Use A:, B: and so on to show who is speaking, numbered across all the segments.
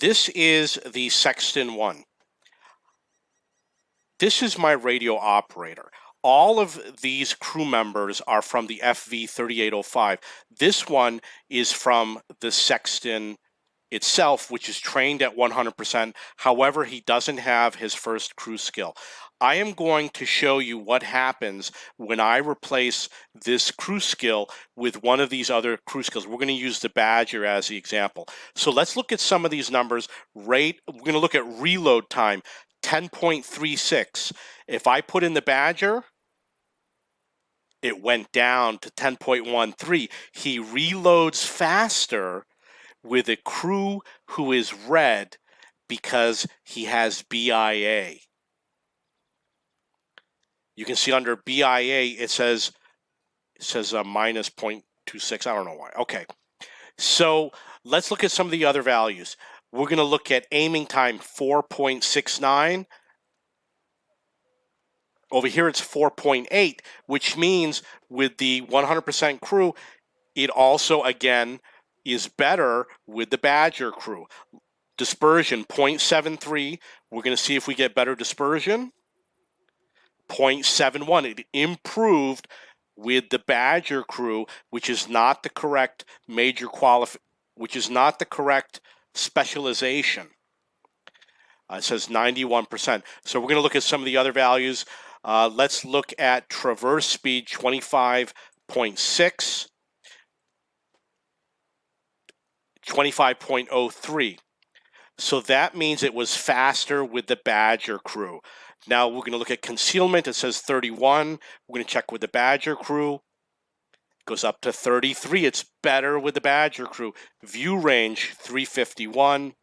A: This is the Sexton 1. This is my radio operator. All of these crew members are from the FV 3805. This one is from the Sexton itself, which is trained at 100%. However, he doesn't have his first crew skill. I am going to show you what happens when I replace this crew skill with one of these other crew skills. We're going to use the Badger as the example. So let's look at some of these numbers. We're going to look at reload time, 10.36. If I put in the Badger, it went down to 10.13. He reloads faster with a crew who is red because he has BIA. You can see under BIA it says minus 0.26. I don't know why. Okay, so let's look at some of the other values. We're going to look at aiming time, 4.69. Over here it's 4.8, which means with the 100% crew, it also again is better with the Badger crew. Dispersion, 0.73. We're going to see if we get better dispersion. 0.71. It improved with the Badger crew, which is not the correct which is not the correct specialization. It says 91%. So we're going to look at some of the other values. Let's look at traverse speed, 25.6. 25.03. So that means it was faster with the Badger crew. Now we're going to look at concealment. It says 31. We're going to check with the Badger crew. It goes up to 33. It's better with the Badger crew. View range, 351.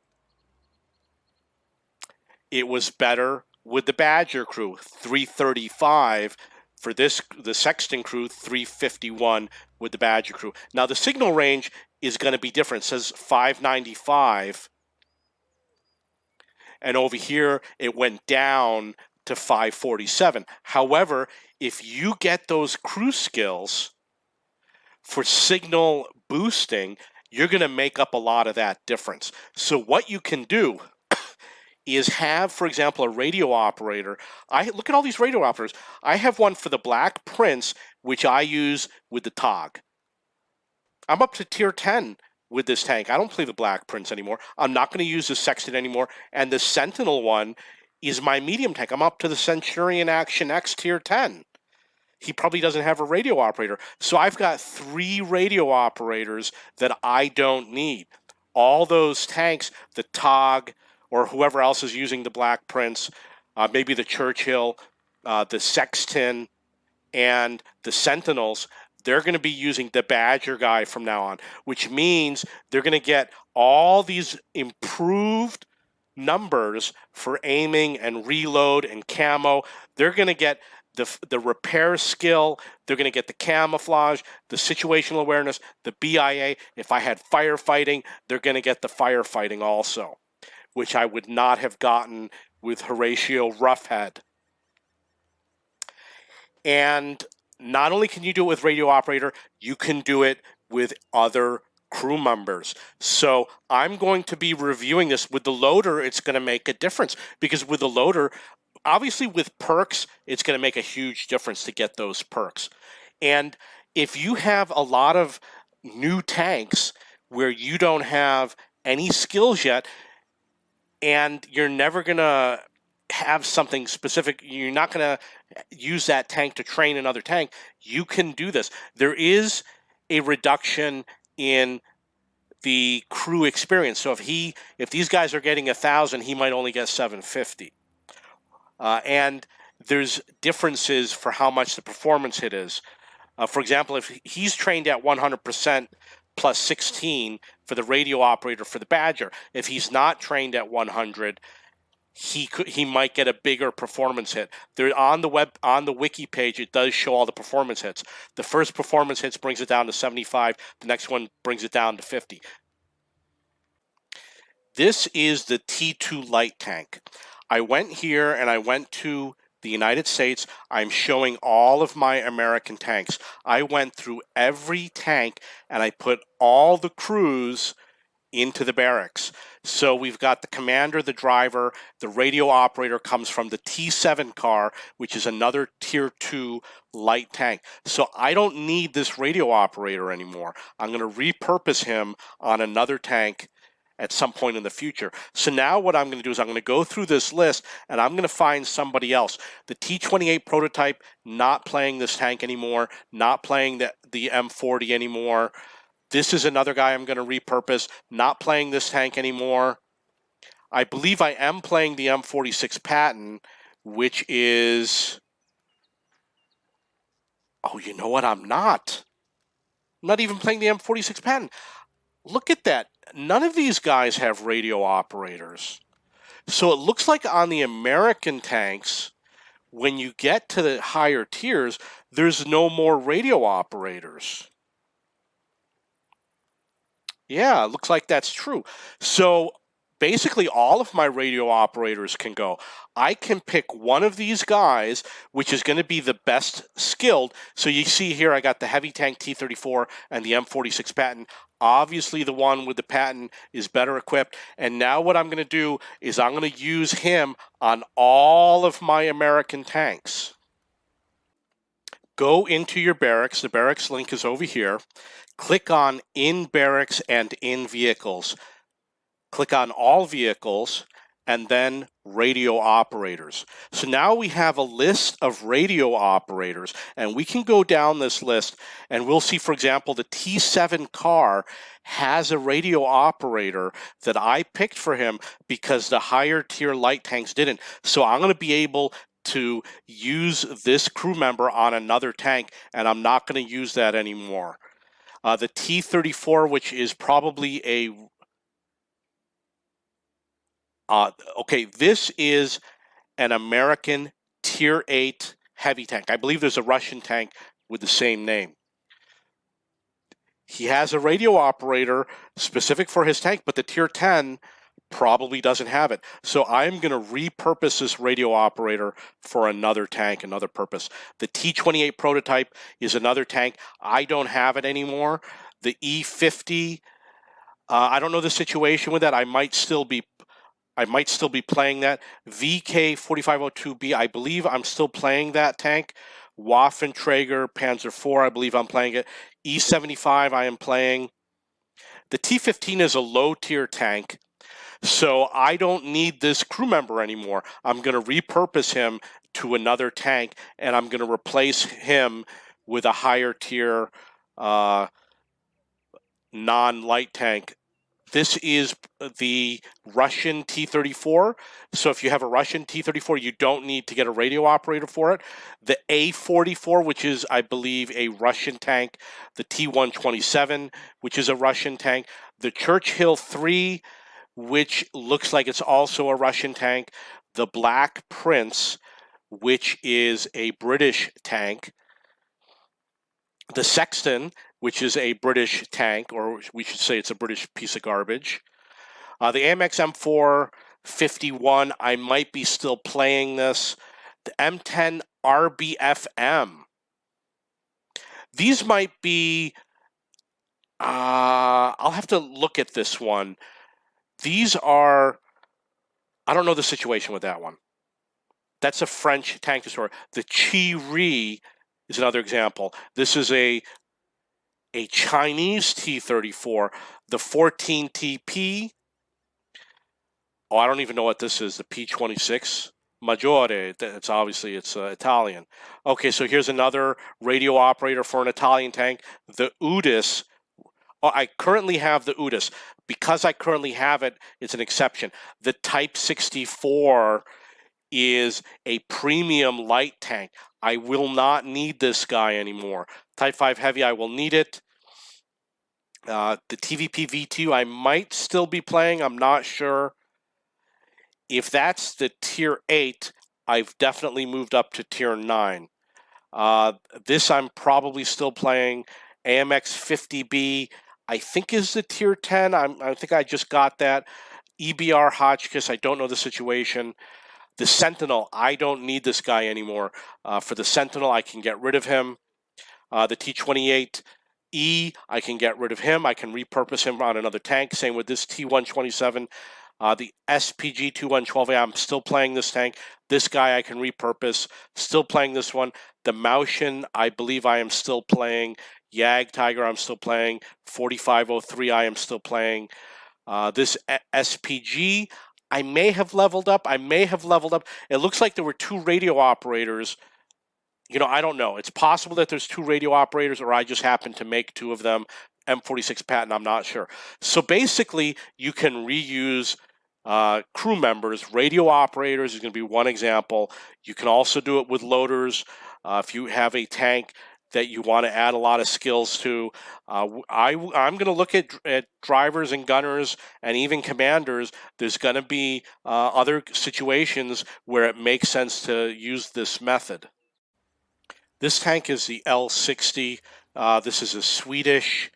A: It was better with the Badger crew, 335. For the Sexton crew, 351 with the Badger crew. Now the signal range is going to be different. It says 595. And over here, it went down to 547. However, if you get those crew skills for signal boosting, you're going to make up a lot of that difference. So what you can do is have, for example, a radio operator. Look at all these radio operators. I have one for the Black Prince, which I use with the TOG. I'm up to tier 10 with this tank. I don't play the Black Prince anymore. I'm not going to use the Sexton anymore. And the Sentinel one is my medium tank. I'm up to the Centurion Action X tier 10. He probably doesn't have a radio operator. So I've got 3 radio operators that I don't need. All those tanks, the TOG, or whoever else is using the Black Prince, maybe the Churchill, the Sexton, and the Sentinels, they're going to be using the Badger guy from now on, which means they're going to get all these improved numbers for aiming and reload and camo. They're going to get the repair skill. They're going to get the camouflage, the situational awareness, the BIA. If I had firefighting, they're going to get the firefighting also, which I would not have gotten with Horatio Roughhead. And not only can you do it with radio operator, you can do it with other crew members. So I'm going to be reviewing this. With the loader, it's going to make a difference, because with the loader, obviously with perks, it's going to make a huge difference to get those perks. And if you have a lot of new tanks where you don't have any skills yet, and you're never going to have something specific, you're not going to use that tank to train another tank, you can do this. There is a reduction in the crew experience. So if these guys are getting 1,000, he might only get 750. And there's differences for how much the performance hit is. For example, if he's trained at 100% plus 16 for the radio operator for the Badger, if he's not trained at 100, he might get a bigger performance hit. There on the wiki page, it does show all the performance hits. The first performance hits brings it down to 75. The next one brings it down to 50. This is the T2 light tank. I went here and I went to the United States. I'm showing all of my American tanks. I went through every tank and I put all the crews into the barracks. So we've got the commander, the driver, the radio operator comes from the T7 car, which is another tier 2 light tank. So I don't need this radio operator anymore. I'm going to repurpose him on another tank at some point in the future. So now what I'm going to do is I'm going to go through this list and I'm going to find somebody else. The T-28 prototype, not playing this tank anymore, not playing the M40 anymore. This is another guy I'm going to repurpose, not playing this tank anymore. I believe I am playing the M46 Patton, which is... Oh, you know what? I'm not. I'm not even playing the M46 Patton. Look at that. None of these guys have radio operators. So it looks like on the American tanks, when you get to the higher tiers, there's no more radio operators. Yeah, it looks like that's true. So basically all of my radio operators can go. I can pick one of these guys, which is going to be the best skilled. So you see here I got the heavy tank T-34 and the M46 Patton. Obviously the one with the Patton is better equipped. And now what I'm going to do is I'm going to use him on all of my American tanks. Go into your barracks. The barracks link is over here. Click on In Barracks and In Vehicles. Click on All Vehicles and then Radio Operators. So now we have a list of radio operators, and we can go down this list and we'll see, for example, the T7 car has a radio operator that I picked for him because the higher tier light tanks didn't. So I'm going to be able to use this crew member on another tank, and I'm not going to use that anymore. The T-34, which is probably a... okay, this is an American Tier 8 heavy tank. I believe there's a Russian tank with the same name. He has a radio operator specific for his tank, but the Tier 10 probably doesn't have it. So I'm going to repurpose this radio operator for another tank, another purpose. The T-28 prototype is another tank. I don't have it anymore. The E-50, I don't know the situation with that. I might still be playing that. VK4502B, I believe I'm still playing that tank. Waffenträger Panzer IV, I believe I'm playing it. E75, I am playing. The T-15 is a low-tier tank, so I don't need this crew member anymore. I'm going to repurpose him to another tank, and I'm going to replace him with a higher-tier non-light tank. This is the Russian T-34. So if you have a Russian T-34, you don't need to get a radio operator for it. The A-44, which is, I believe, a Russian tank. The T-127, which is a Russian tank. The Churchill 3, which looks like it's also a Russian tank. The Black Prince, which is a British tank. The Sexton, which is a British tank, or we should say it's a British piece of garbage. The AMX M451, I might be still playing this. The M10 RBFM. These might be, I'll have to look at this one. These are, I don't know the situation with that one. That's a French tank destroyer. The Chi-Ri is another example. This is a Chinese T-34, the 14TP. Oh, I don't even know what this is, the P-26 Maggiore. It's obviously, it's Italian. Okay, so here's another radio operator for an Italian tank, the Udis. Oh, I currently have the Udis. Because I currently have it, it's an exception. The Type 64 is a premium light tank. I will not need this guy anymore. Type 5 Heavy, I will need it. The TVP V2, I might still be playing. I'm not sure. If that's the Tier 8, I've definitely moved up to Tier 9. This I'm probably still playing. AMX 50B, I think is the Tier 10. I think I just got that. EBR Hotchkiss, I don't know the situation. The Sentinel, I don't need this guy anymore. For the Sentinel, I can get rid of him. The T-28, E, I can get rid of him. I can repurpose him on another tank. Same with this T127. The SPG 2112A, I'm still playing this tank. This guy I can repurpose. Still playing this one. The Maushin, I believe I am still playing. Yag Tiger, I'm still playing. 4503, I am still playing. This SPG, I may have leveled up. It looks like there were 2 radio operators. I don't know. It's possible that there's 2 radio operators, or I just happen to make 2 of them. M46 patent, I'm not sure. So basically, you can reuse crew members. Radio operators is going to be one example. You can also do it with loaders. If you have a tank that you want to add a lot of skills to, I'm going to look at drivers and gunners and even commanders. There's going to be other situations where it makes sense to use this method. This tank is the L60. This is a Swedish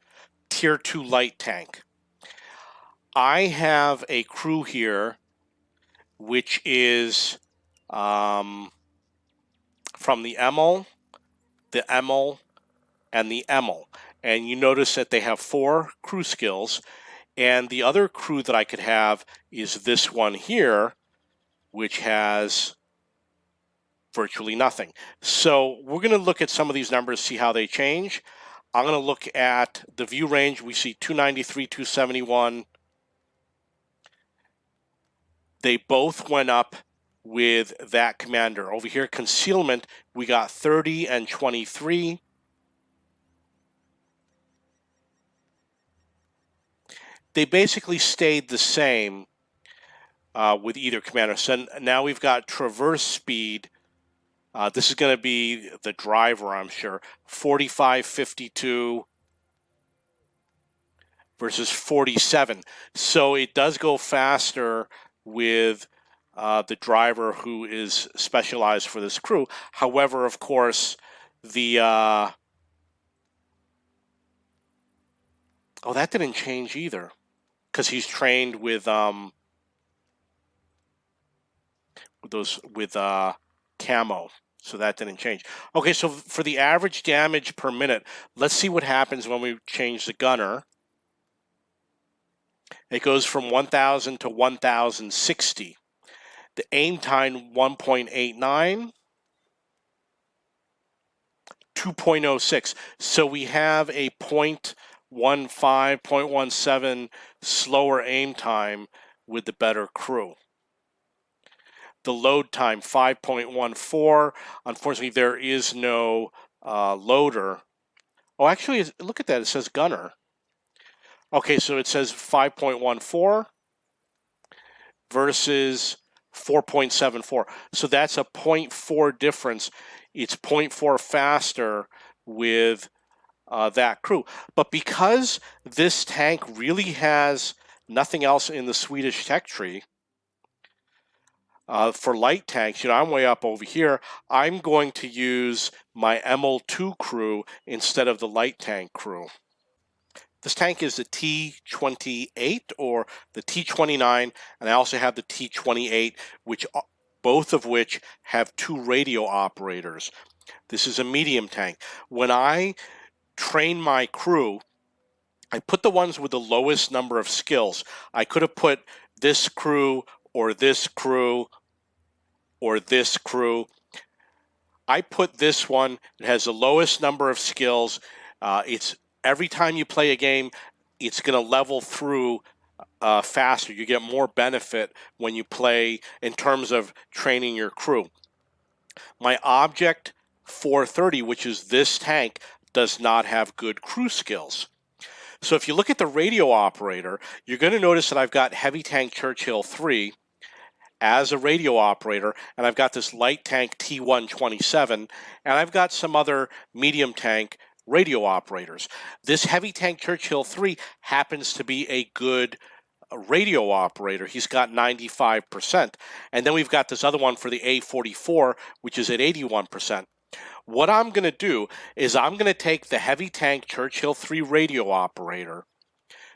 A: Tier 2 light tank. I have a crew here which is from the EML, the EML, and the EML. And you notice that they have 4 crew skills. And the other crew that I could have is this one here, which has virtually nothing. So we're going to look at some of these numbers, see how they change. I'm going to look at the view range. We see 293, 271. They both went up with that commander. Over here, concealment, we got 30 and 23. They basically stayed the same with either commander. So now we've got traverse speed. This is going to be the driver, I'm sure. 45, 52 versus 47. So it does go faster with the driver who is specialized for this crew. However, of course, the... oh, that didn't change either, because he's trained with camo. So that didn't change. Okay, so for the average damage per minute, let's see what happens when we change the gunner. It goes from 1,000 to 1,060. The aim time 1.89, 2.06. So we have a 0.15, 0.17 slower aim time with the better crew. The load time 5.14. Unfortunately, there is no loader. Oh, actually, look at that. It says gunner. Okay, so it says 5.14 versus 4.74. So that's a 0.4 difference. It's 0.4 faster with that crew. But because this tank really has nothing else in the Swedish tech tree, for light tanks, I'm way up over here. I'm going to use my ML2 crew instead of the light tank crew. This tank is the T28 or the T29, and I also have the T28, which both of which have 2 radio operators. This is a medium tank. When I train my crew, I put the ones with the lowest number of skills. I could have put this crew or this crew or this crew. I put this one that has the lowest number of skills. It's every time you play a game, it's going to level through faster. You get more benefit when you play in terms of training your crew. My Object 430, which is this tank, does not have good crew skills. So if you look at the radio operator, you're going to notice that I've got Heavy Tank Churchill 3 as a radio operator, and I've got this light tank T127, and I've got some other medium tank radio operators. This Heavy Tank Churchill 3 happens to be a good radio operator. He's got 95%. And then we've got this other one for the A44, which is at 81%. What I'm going to do is I'm going to take the Heavy Tank Churchill 3 radio operator,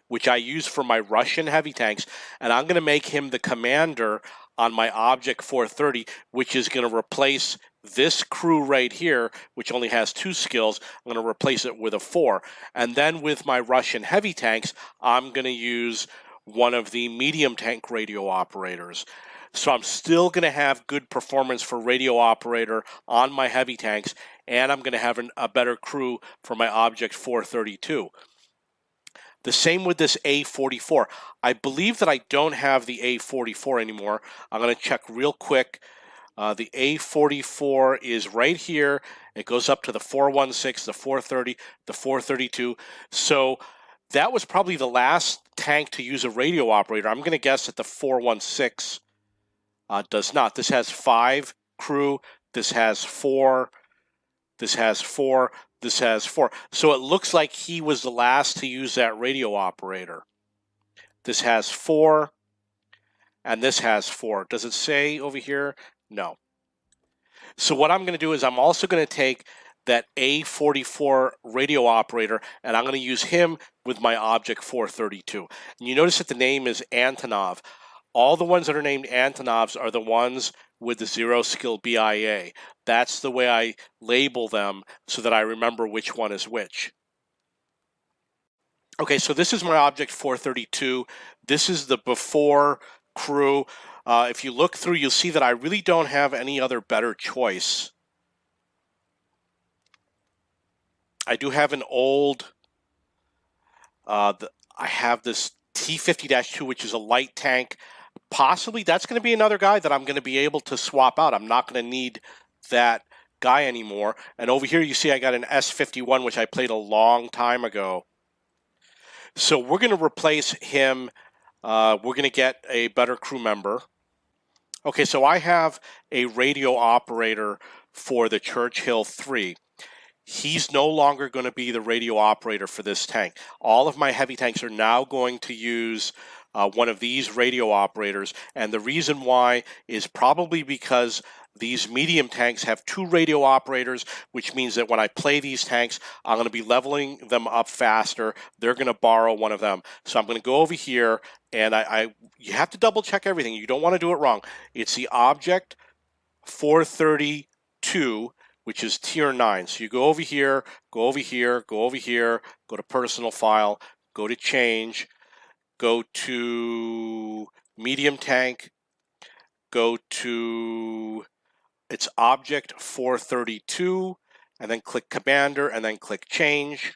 A: which I use for my Russian heavy tanks, and I'm going to make him the commander on my Object 430, which is going to replace this crew right here, which only has 2 skills. I'm going to replace it with a 4. And then with my Russian heavy tanks, I'm going to use one of the medium tank radio operators. So I'm still going to have good performance for radio operator on my heavy tanks, and I'm going to have a better crew for my Object 432. The same with this A44. I believe that I don't have the A44 anymore. I'm going to check real quick. The A44 is right here. It goes up to the 416, the 430, the 432. So that was probably the last tank to use a radio operator. I'm going to guess that the 416 does not. This has 5 crew. This has 4. This has 4. This has 4. So it looks like he was the last to use that radio operator. This has 4. And this has 4. Does it say over here? No. So what I'm going to do is I'm also going to take that A44 radio operator, and I'm going to use him with my Object 432. And you notice that the name is Antonov. All the ones that are named Antonovs are the ones with the 0 skill BIA. That's the way I label them so that I remember which one is which. Okay, so this is my Object 432. This is the before crew. If you look through, you'll see that I really don't have any other better choice. I do have an old, I have this T50-2, which is a light tank. Possibly that's going to be another guy that I'm going to be able to swap out. I'm not going to need that guy anymore. And over here you see I got an S51, which I played a long time ago. So we're going to replace him. We're going to get a better crew member. Okay, so I have a radio operator for the Churchill 3. He's no longer going to be the radio operator for this tank. All of my heavy tanks are now going to use one of these radio operators, and the reason why is probably because these medium tanks have 2 radio operators, which means that when I play these tanks, I'm going to be leveling them up faster. They're going to borrow one of them. So I'm going to go over here, and you have to double check everything. You don't want to do it wrong. It's the Object 432, which is tier 9. So you go over here, go over here, go over here, go to personal file, go to change, go to medium tank, go to its Object 432, and then click Commander, and then click Change.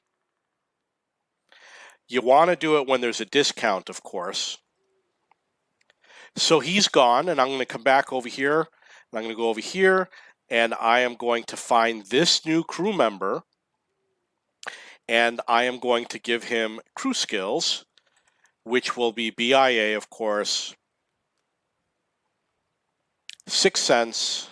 A: You want to do it when there's a discount, of course. So he's gone, and I'm going to come back over here, and I'm going to go over here, and I am going to find this new crew member, and I am going to give him crew skills, which will be BIA, of course, 6 cents.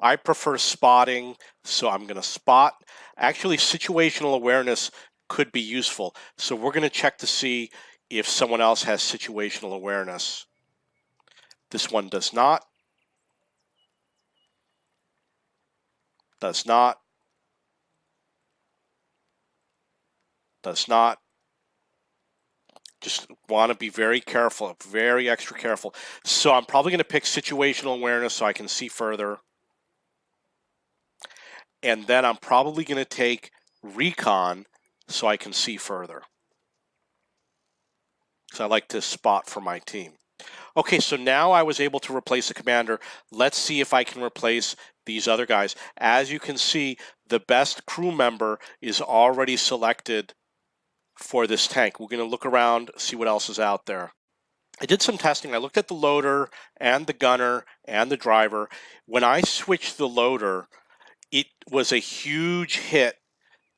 A: I prefer spotting, so I'm going to spot. Actually, situational awareness could be useful. So we're going to check to see if someone else has situational awareness. This one does not. Does not. Does not. Just want to be very careful, very extra careful. So I'm probably going to pick situational awareness so I can see further. And then I'm probably going to take recon so I can see further. So I like to spot for my team. Okay, so now I was able to replace the commander. Let's see if I can replace these other guys. As you can see, the best crew member is already selected for this tank. We're going to look around, see what else is out there. I did some testing. I looked at the loader and the gunner and the driver. When I switched the loader, it was a huge hit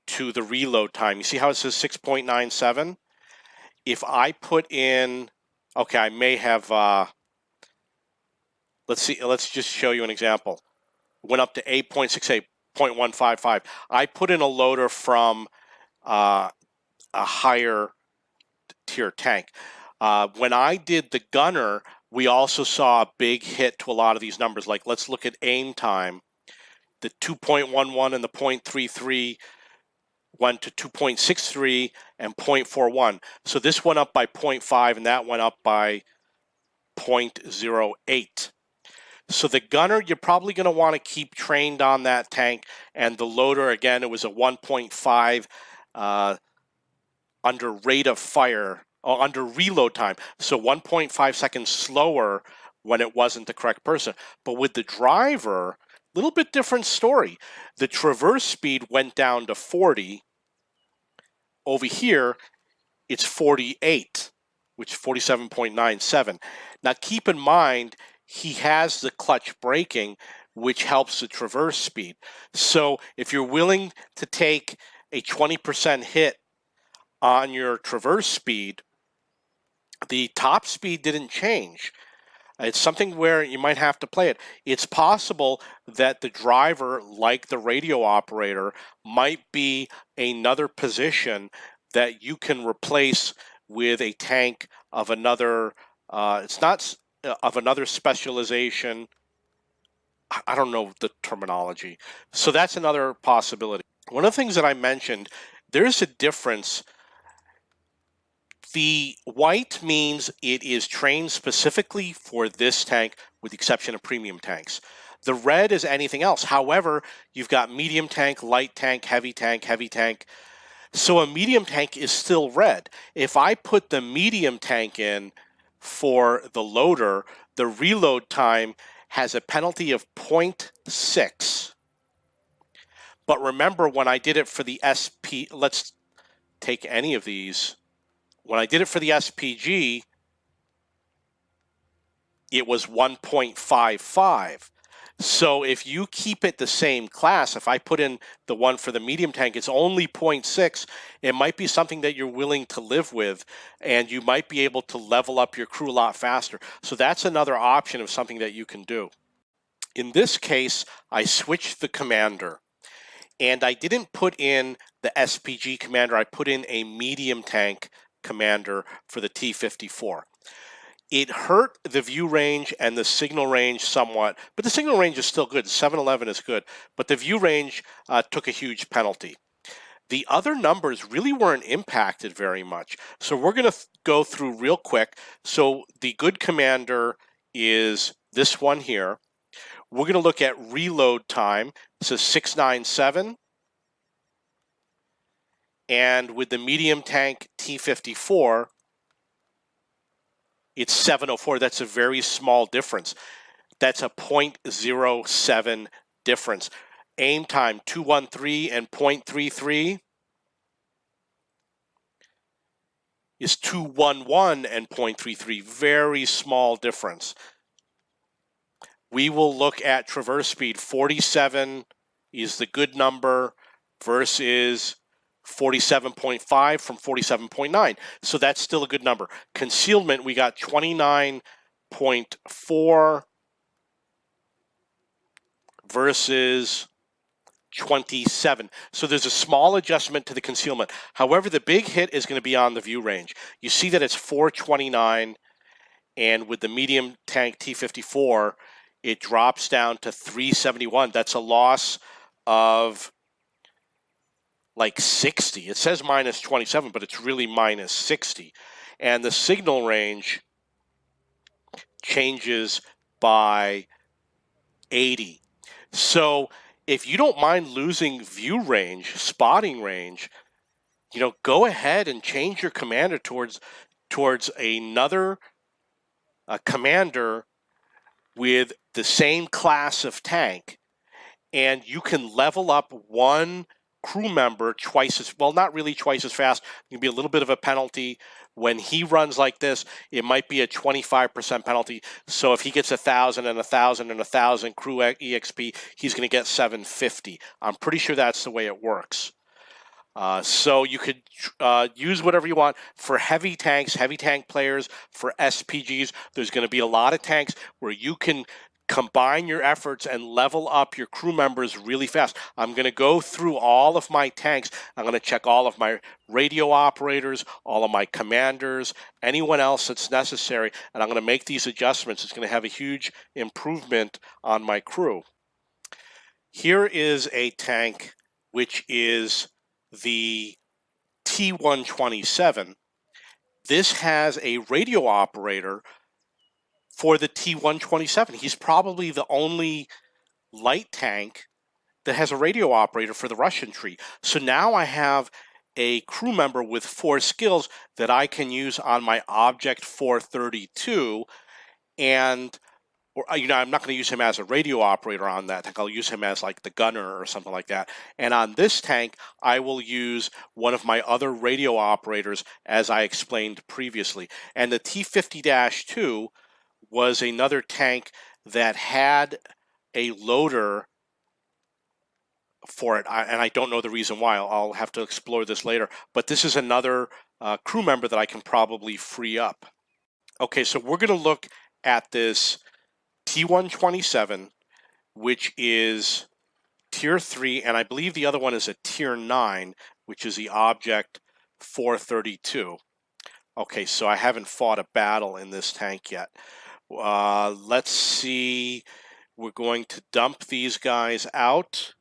A: to the reload time. You see how it says 6.97? If I put in, okay, I may have, let's see, let's just show you an example. Went up to 8.68, 0.155. I put in a loader from a higher tier tank. When I did the gunner, we also saw a big hit to a lot of these numbers. Like, let's look at aim time. The 2.11 and the 0.33 went to 2.63 and 0.41. So this went up by 0.5 and that went up by 0.08. So the gunner, you're probably going to want to keep trained on that tank. And the loader, again, it was a 1.5 under rate of fire, or under reload time. So 1.5 seconds slower when it wasn't the correct person. But with the driver, a little bit different story. The traverse speed went down to 40. Over here, it's 48, which is 47.97. Now keep in mind, he has the clutch braking, which helps the traverse speed. So if you're willing to take a 20% hit on your traverse speed, the top speed didn't change. It's something where you might have to play it. It's possible that the driver, like the radio operator, might be another position that you can replace with a tank of another, it's not of another specialization. I don't know the terminology. So that's another possibility. One of the things that I mentioned, there's a difference. The white means it is trained specifically for this tank, with the exception of premium tanks. The red is anything else. However, you've got medium tank, light tank, heavy tank, heavy tank. So a medium tank is still red. If I put the medium tank in for the loader, the reload time has a penalty of 0.6. But remember, when I did it for the SP, let's take any of these. When I did it for the SPG, it was 1.55. So if you keep it the same class, if I put in the one for the medium tank, it's only 0.6. It might be something that you're willing to live with, and you might be able to level up your crew a lot faster. So that's another option of something that you can do. In this case, I switched the commander, and I didn't put in the SPG commander. I put in a medium tank commander for the T-54. It hurt the view range and the signal range somewhat, but the signal range is still good. 711 is good, but the view range took a huge penalty. The other numbers really weren't impacted very much. So we're going to go through real quick. So the good commander is this one here. We're going to look at reload time. It says 697. And with the medium tank T-54, it's 704. That's a very small difference. That's a 0.07 difference. Aim time 213 and 0.33 is 211 and 0.33. Very small difference. We will look at traverse speed. 47 is the good number versus 47.5 from 47.9. So that's still a good number. Concealment, we got 29.4 versus 27. So there's a small adjustment to the concealment. However, the big hit is going to be on the view range. You see that it's 429, and with the medium tank T-54, it drops down to 371. That's a loss of like 60. It says minus 27, but it's really minus 60. And the signal range changes by 80. So if you don't mind losing view range, spotting range, go ahead and change your commander towards another commander with the same class of tank, and you can level up one crew member twice as, well, not really twice as fast. It can be a little bit of a penalty. When he runs like this, it might be a 25% penalty. So if he gets 1,000 and 1,000 and 1,000 crew EXP, he's going to get 750. I'm pretty sure that's the way it works. So you could use whatever you want. For heavy tanks, heavy tank players, for SPGs, there's going to be a lot of tanks where you can combine your efforts and level up your crew members really fast. I'm going to go through all of my tanks. I'm going to check all of my radio operators, all of my commanders, anyone else that's necessary, and I'm going to make these adjustments. It's going to have a huge improvement on my crew. Here is a tank which is the T-127, this has a radio operator for the T-127. He's probably the only light tank that has a radio operator for the Russian tree. So now I have a crew member with 4 skills that I can use on my Object 432, and I'm not going to use him as a radio operator on that tank. I'll use him as like the gunner or something like that. And on this tank, I will use one of my other radio operators, as I explained previously. And the T-50-2 was another tank that had a loader for it, and I don't know the reason why. I'll have to explore this later. But this is another crew member that I can probably free up. Okay, so we're going to look at this T-127, which is Tier 3, and I believe the other one is a Tier 9, which is the Object 432. Okay, so I haven't fought a battle in this tank yet. Let's see. We're going to dump these guys out.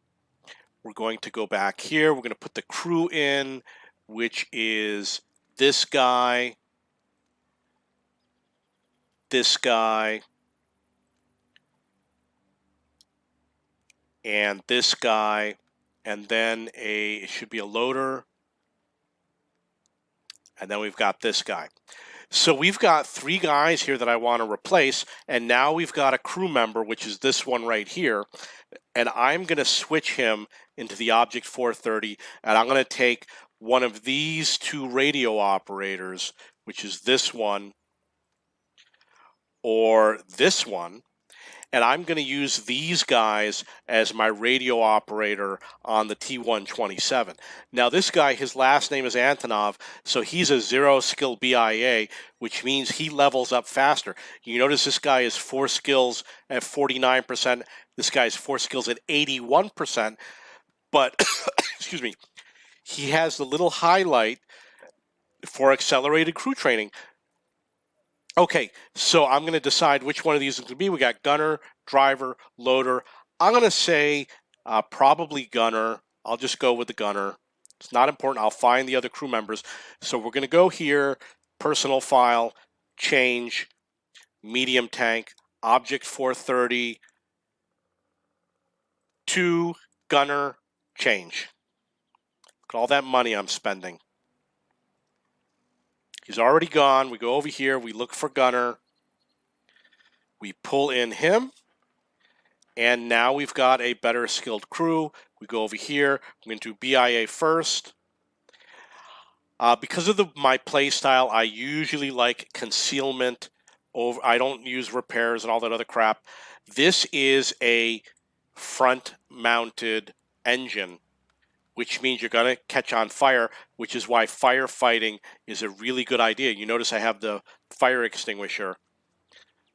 A: We're going to go back here. We're going to put the crew in, which is this guy, and this guy, and then it should be a loader, and then we've got this guy. So we've got 3 guys here that I want to replace, and now we've got a crew member, which is this one right here, and I'm going to switch him into the Object 430, and I'm going to take one of these 2 radio operators, which is this one or this one, and I'm going to use these guys as my radio operator on the T-127. Now this guy, his last name is Antonov, so he's a 0 skill BIA, which means he levels up faster. You notice this guy is 4 skills at 49%. This guy's 4 skills at 81%, but excuse me, he has the little highlight for accelerated crew training. Okay, so I'm going to decide which one of these is going to be. We got gunner, driver, loader. I'm going to say probably gunner. I'll just go with the gunner. It's not important. I'll find the other crew members. So we're going to go here, personal file, change, medium tank, Object 430, to gunner, change. Look at all that money I'm spending. He's already gone. We go over here. We look for gunner. We pull in him. And now we've got a better skilled crew. We go over here. I'm going to do BIA first. Because of my play style, I usually like concealment. I don't use repairs and all that other crap. This is a front-mounted engine, which means you're going to catch on fire, which is why firefighting is a really good idea. You notice I have the fire extinguisher.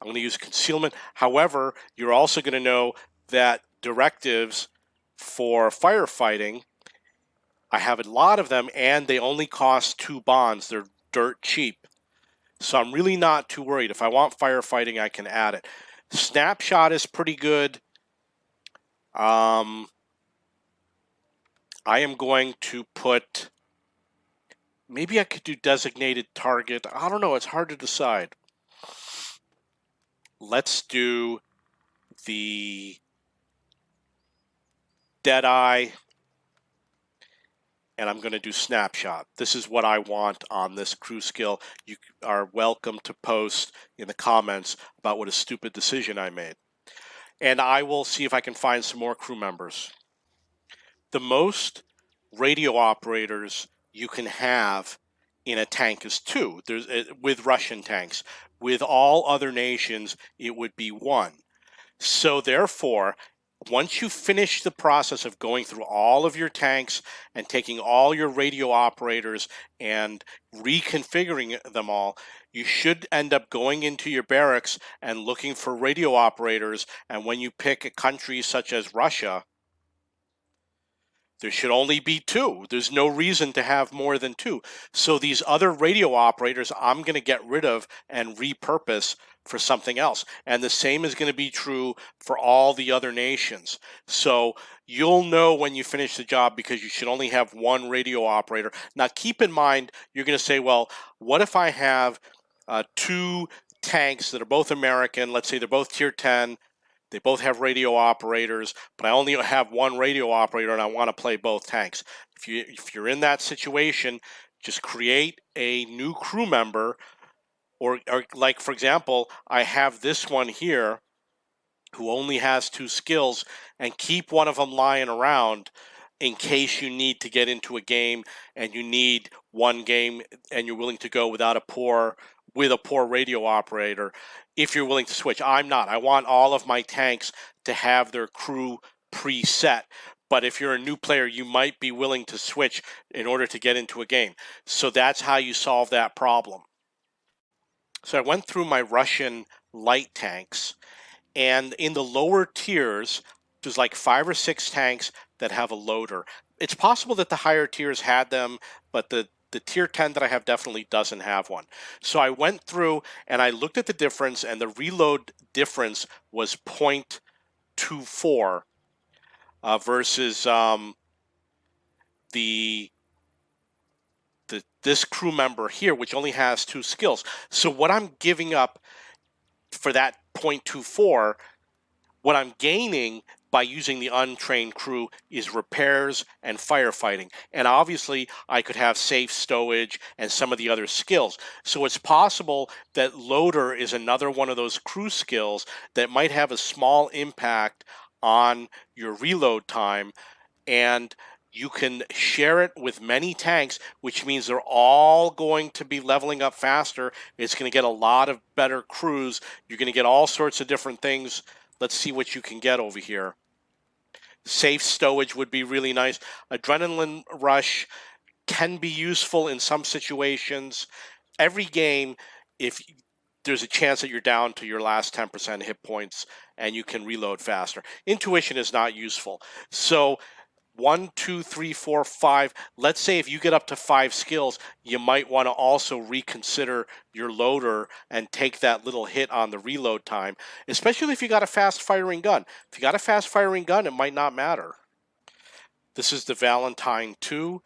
A: I'm going to use concealment. However, you're also going to know that directives for firefighting, I have a lot of them, and they only cost 2 bonds. They're dirt cheap. So I'm really not too worried. If I want firefighting, I can add it. Snapshot is pretty good. I am going to put, maybe I could do designated target. I don't know. It's hard to decide. Let's do the Deadeye, and I'm going to do snapshot. This is what I want on this crew skill. You are welcome to post in the comments about what a stupid decision I made. And I will see if I can find some more crew members. The most radio operators you can have in a tank is 2. With Russian tanks. With all other nations, it would be 1. So therefore, once you finish the process of going through all of your tanks and taking all your radio operators and reconfiguring them all, you should end up going into your barracks and looking for radio operators. And when you pick a country such as Russia, There should only be two. There's no reason to have more than two. So these other radio operators, I'm going to get rid of and repurpose for something else. And the same is going to be true for all the other nations. So you'll know when you finish the job because you should only have one radio operator. Now, keep in mind, you're going to say, well, what if I have two tanks that are both American? Let's say they're both tier 10. They both have radio operators, but I only have one radio operator and I want to play both tanks. If you're in that situation, just create a new crew member, or like, for example, I have this one here who only has two skills, and keep one of them lying around in case you need to get into a game and you need one game and you're willing to go without a poor radio operator. If you're willing to switch, I'm not. I want all of my tanks to have their crew preset. But if you're a new player, you might be willing to switch in order to get into a game. So that's how you solve that problem. So I went through my Russian light tanks, and in the lower tiers, there's like 5 or 6 tanks that have a loader. It's possible that the higher tiers had them, but the tier 10 that I have definitely doesn't have one. So I went through and I looked at the difference, and the reload difference was 0.24 versus this crew member here, which only has 2 skills. So what I'm giving up for that 0.24, what I'm gaining by using the untrained crew is repairs and firefighting. And obviously, I could have safe stowage and some of the other skills. So it's possible that loader is another one of those crew skills that might have a small impact on your reload time, and you can share it with many tanks, which means they're all going to be leveling up faster. It's going to get a lot of better crews. You're going to get all sorts of different things. Let's see what you can get over here. Safe stowage would be really nice. Adrenaline rush can be useful in some situations. Every game, if there's a chance that you're down to your last 10% hit points and you can reload faster. Intuition is not useful. So 1, 2, 3, 4, 5. Let's say if you get up to 5 skills, you might want to also reconsider your loader and take that little hit on the reload time, especially if you got a fast firing gun. If you got a fast firing gun, it might not matter. This is the Valentine 2.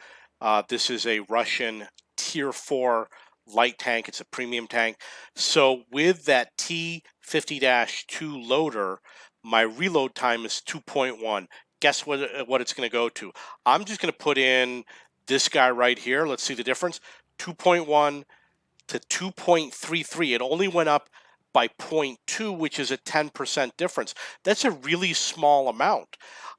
A: This is a Russian tier 4 light tank. It's a premium tank. So with that T50-2 loader, my reload time is 2.1. Guess what it's going to go to? I'm just going to put in this guy right here. Let's see the difference. 2.1 to 2.33. It only went up by 0.2, which is a 10% difference. That's a really small amount.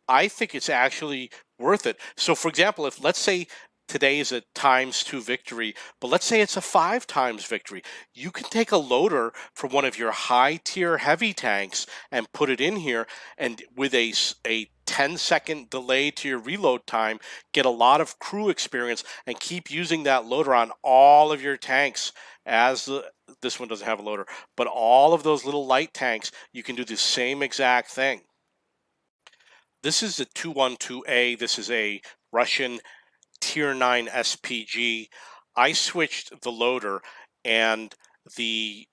A: I think it's actually worth it. So for example, if let's say today is a ×2 victory, but let's say it's a 5 times victory, you can take a loader from one of your high tier heavy tanks and put it in here, and with a 10-second delay to your reload time, get a lot of crew experience and keep using that loader on all of your tanks. This one doesn't have a loader, but all of those little light tanks, you can do the same exact thing. This is the 212A. This is a Russian tier 9 SPG. I switched the loader and the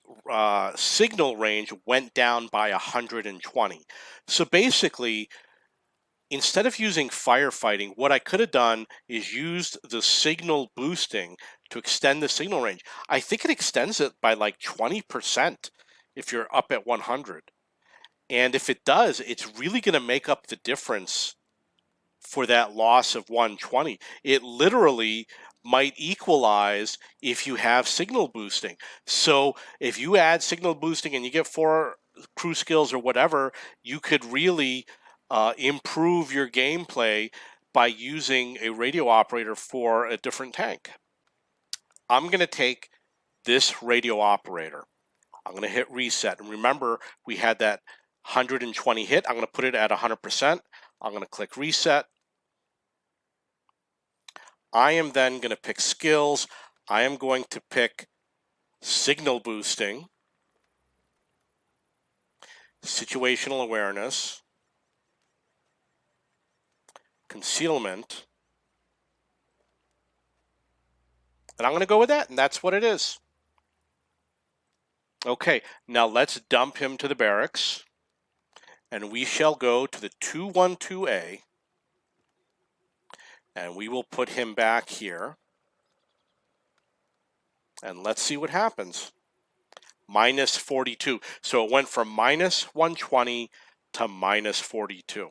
A: signal range went down by 120. So basically, instead of using firefighting, what I could have done is used the signal boosting to extend the signal range. I think it extends it by like 20% if you're up at 100. And if it does, it's really going to make up the difference for that loss of 120. It literally might equalize if you have signal boosting. So if you add signal boosting and you get 4 crew skills or whatever, you could really improve your gameplay by using a radio operator for a different tank. I'm going to take this radio operator. I'm going to hit reset. And remember, we had that 120 hit. I'm going to put it at 100%. I'm going to click reset. I am then going to pick skills. I am going to pick signal boosting, situational awareness, concealment. And I'm going to go with that, and that's what it is. Okay, now let's dump him to the barracks. And we shall go to the 212A. And we will put him back here. And let's see what happens. Minus 42. So it went from minus 120 to minus 42,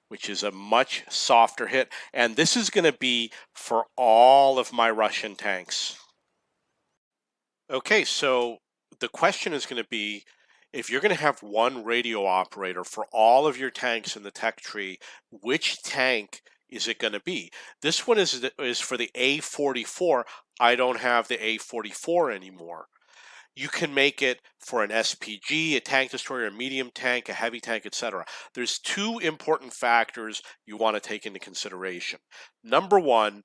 A: which is a much softer hit. And this is going to be for all of my Russian tanks. Okay, so the question is going to be, if you're going to have one radio operator for all of your tanks in the tech tree, which tank is it going to be? This one is for the A44. I don't have the A44 anymore. You can make it for an SPG, a tank destroyer, a medium tank, a heavy tank, etc. There's two important factors you want to take into consideration. Number one,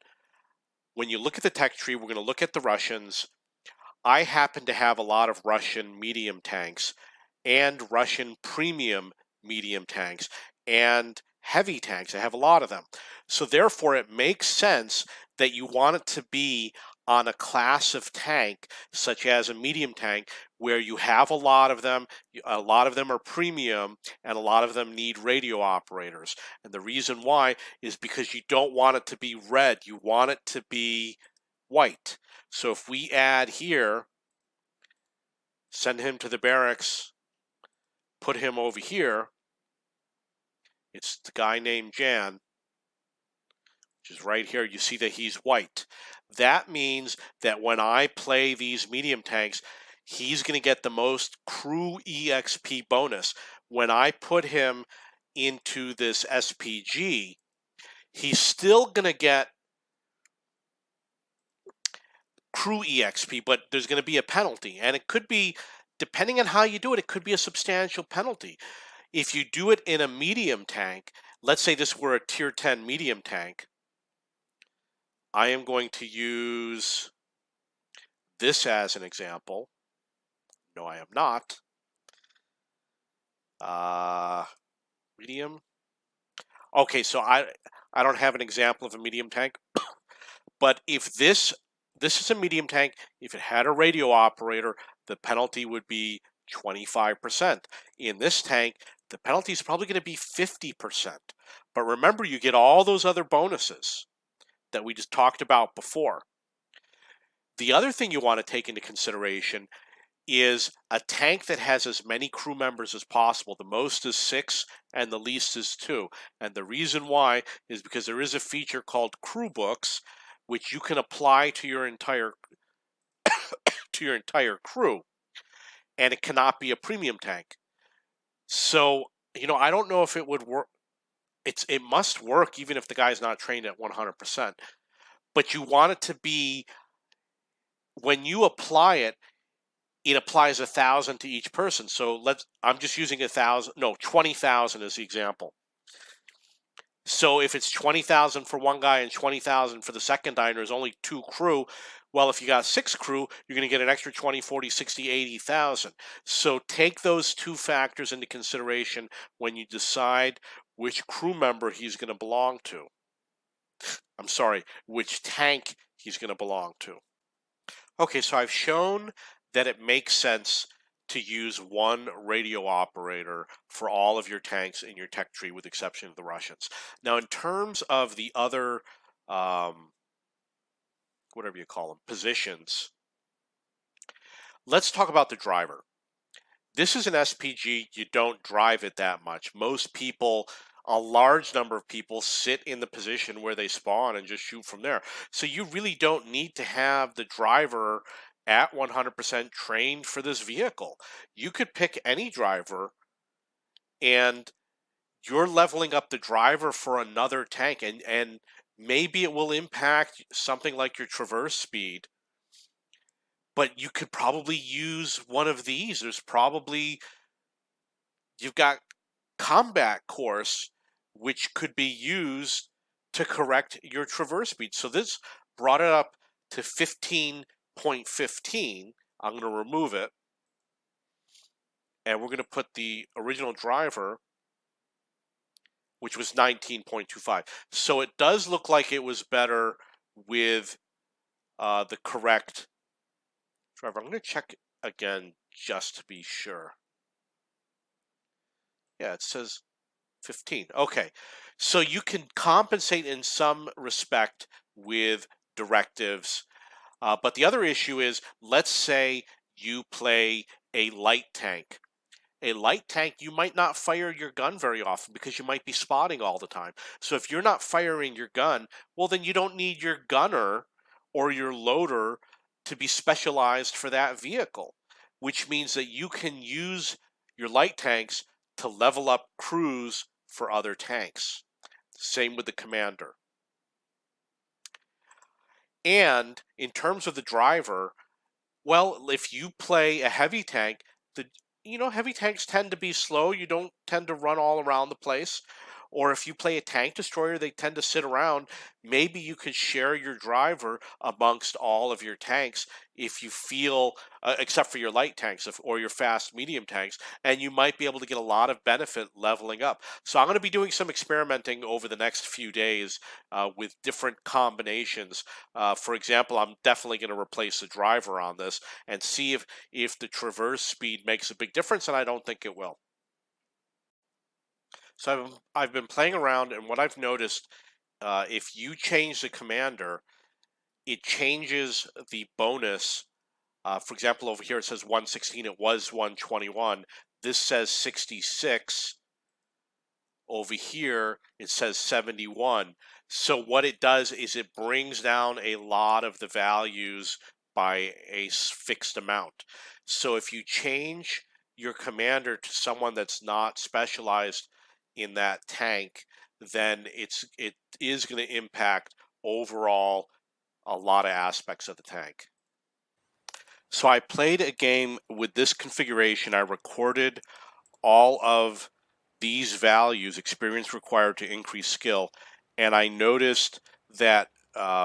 A: when you look at the tech tree, we're going to look at the Russians. I happen to have a lot of Russian medium tanks and Russian premium medium tanks and heavy tanks. I have a lot of them. So therefore, it makes sense that you want it to be on a class of tank, such as a medium tank, where you have a lot of them. A lot of them are premium, and a lot of them need radio operators. And the reason why is because you don't want it to be red. You want it to be white. So if we add here, send him to the barracks, put him over here, it's the guy named Jan, which is right here. You see that he's white. That means that when I play these medium tanks, he's going to get the most crew EXP bonus. When I put him into this SPG, he's still going to get crew EXP, but there's going to be a penalty. And it could be, depending on how you do it, it could be a substantial penalty. If you do it in a medium tank, let's say this were a tier 10 medium tank, I am going to use this as an example. No, I am not. Medium. Okay, so I don't have an example of a medium tank, but if this is a medium tank, if it had a radio operator, the penalty would be 25%. In this tank, the penalty is probably going to be 50%. But remember, you get all those other bonuses that we just talked about before. The other thing you want to take into consideration is a tank that has as many crew members as possible. The most is 6 and the least is 2. And the reason why is because there is a feature called crew books, which you can apply to your entire crew, and it cannot be a premium tank. So, I don't know if it would work. It must work even if the guy's not trained at 100%. But you want it to be, when you apply it, it applies 1,000 to each person. So I'm just using 20,000 as the example. So if it's 20,000 for one guy and 20,000 for the second guy, and there's only 2 crew, well, if you got 6 crew, you're going to get an extra 20, 40, 60, 80,000. So take those 2 factors into consideration when you decide which crew member he's going to belong to. I'm sorry, which tank he's going to belong to. Okay, so I've shown that it makes sense to use one radio operator for all of your tanks in your tech tree, with the exception of the Russians. Now, in terms of the other, whatever you call them, positions, let's talk about the driver. This is an SPG. You don't drive it that much. Most people, a large number of people, sit in the position where they spawn and just shoot from there. So you really don't need to have the driver at 100% trained for this vehicle. You could pick any driver, and you're leveling up the driver for another tank, and maybe it will impact something like your traverse speed, but you could probably use one of these. You've got combat course, which could be used to correct your traverse speed. So this brought it up to 15.15. I'm going to remove it, and we're going to put the original driver which was 19.25. So it does look like it was better with the correct driver. I'm going to check again just to be sure. Yeah, it says 15. Okay, so you can compensate in some respect with directives. But the other issue is, let's say you play a light tank. A light tank, you might not fire your gun very often because you might be spotting all the time. So if you're not firing your gun, well, then you don't need your gunner or your loader to be specialized for that vehicle, which means that you can use your light tanks to level up crews for other tanks. Same with the commander. And in terms of the driver, well, if you play a heavy tank, heavy tanks tend to be slow. You don't tend to run all around the place. Or if you play a tank destroyer, they tend to sit around. Maybe you could share your driver amongst all of your tanks if you feel, except for your light tanks or your fast medium tanks, and you might be able to get a lot of benefit leveling up. So I'm going to be doing some experimenting over the next few days with different combinations. For example, I'm definitely going to replace the driver on this and see if the traverse speed makes a big difference, and I don't think it will. So I've been playing around, and what I've noticed, if you change the commander, it changes the bonus. For example, over here it says 116, it was 121. This says 66. Over here it says 71. So what it does is it brings down a lot of the values by a fixed amount. So if you change your commander to someone that's not specialized in that tank, then it is going to impact overall a lot of aspects of the tank. So I played a game with this configuration. I recorded all of these values, experience required to increase skill, and I noticed that